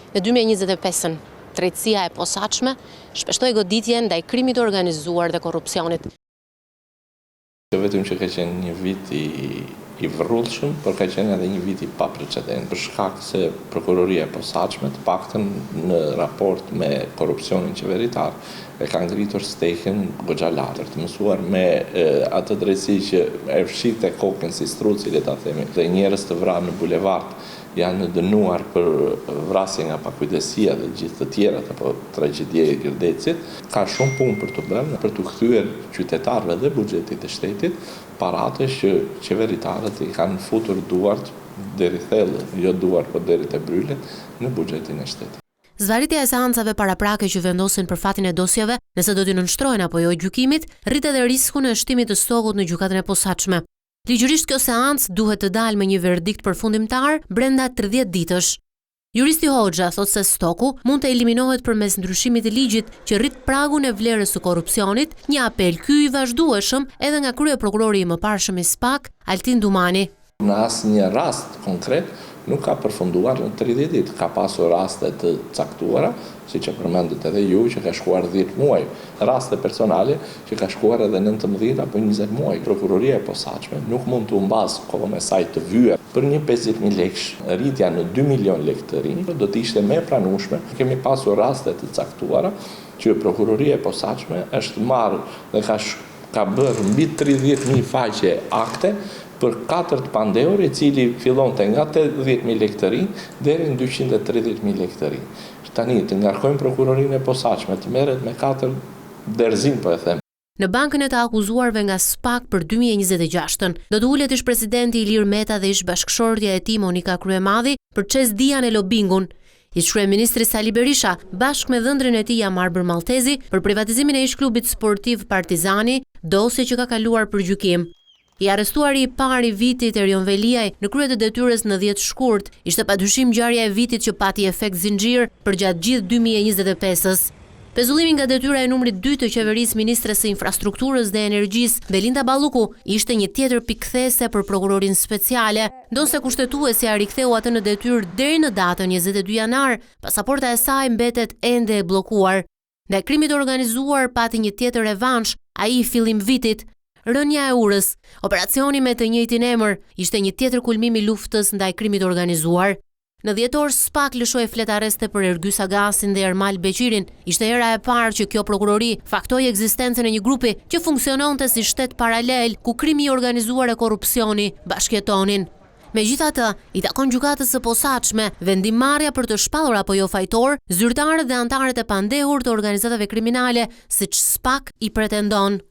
Në 2025-ën, drejtësia e posaçme shpeshtoi goditjen ndaj krimit të organizuar dhe korrupsionit. Vetëm që ka qenë një vit i vërrullshëm, por ka qenë edhe një vit i paprecedent, për shkak se prokuroria e posaçme të paktën në raport me korrupsionin qeveritar e ka ngritur steken goxha lart, të mësuar me atë drejtësi që e fshit e kokën si struci, le ta themi, dhe njerëz të vrarë në bulevard janë dënuar për vrasje nga pakujdesia dhe gjithë të tjerat apo tragjedie e Gërdecit, ka shumë punë për të bërë, për të kthyer qytetarëve dhe buxhetit të shtetit paratë që qeveritarët i kanë futur duart deri thellë, jo duart por deri te brylet në buxhetin e shtetit. Zvarritja e seancave paraprake që vendosin për fatin e dosjeve, nëse do t'i nënshtrohen apo jo gjykimit, rrit edhe risku në shtimit të stokut në gjykatën e posaçme. Ligjërisht kjo seancë duhet të dalë me një verdikt përfundimtar brenda 30 ditësh. Juristi Hoxha thotë se stoku mund të eliminohet përmes ndryshimit të ligjit që rrit pragun e vlerës së korrupsionit, një apel ky i vazhdueshëm edhe nga kryeprokurori i mëparshëm i SPAK, Altin Dumani. Në asnjë rast konkret nuk ka përfunduar në 30 ditë. Ka pasur raste të caktuara, siç e përmendët edhe ju, që ka shkuar 10 muaj, raste personale që ka shkuar edhe 19 apo 20 muaj. Prokuroria e posaçme nuk mund të humbas kohën e saj të vyer për një 50.000 lekësh. Rritja në 2 milion lekë të rinj do të ishte më e pranueshme. Kemi pasur raste të caktuara që prokuroria e posaçme është marrë dhe ka bërë mbi 30.000 faqe akte për 4 pandeur, i cili fillonte nga 80.000 lekë të rinj deri në 230.000 lekë të rinj. Tani të ngarkojmë prokurorinë e posaçme të merret me 4 derzim, po e them. Në bankën e të akuzuarve nga SPAK për 2026-ën, do të ulet ish presidenti Ilir Meta dhe ish bashkëshortja e tij Monika Kryemadhi për çes dijan e lobingun. Ish kryeministri Sali Berisha, bashkë me dhëndrin e tij Amarbër Maltezi, për privatizimin e ish klubit sportiv Partizani, dosje që ka kaluar për gjykim. I arrestuari i parë i vitit Erion Veliaj në krye të detyrës në 10 shkurt, ishte padyshim ngjarja e vitit që pati efekt zinxhir përgjatë gjithë 2025-s. Pezullimi nga detyra e numrit 2 të qeverisë ministres së infrastrukturës dhe energjisë, Belinda Balluku, ishte një tjetër pikthese për prokurorin speciale, ndonse kushtetuesja riktheu atë në detyrë deri në datën 22 janar, pasaporta e saj mbetet ende e bllokuar. Ndaj krimit të organizuar pati një tjetër revansh, ai i fillim vitit. Rënja e Urës, operacioni me të njëjtin emër, ishte një tjetër kulmim i luftës ndaj krimit të organizuar. Në dhjetor SPAK lëshoi flet arreste për Ergyes Agasin dhe Ermal Beqirin. Ishte hera e parë që kjo prokurori faktoi ekzistencën e një grupi që funksiononte si shtet paralel ku krimi i organizuar e korrupsioni bashkëjetonin. Megjithatë, i takon gjykatës së posaçme vendimmarrja për të shpallur apo jo fajtor zyrtarët dhe anëtarët e pandehur të organizatave kriminale, siç SPAK i pretendon.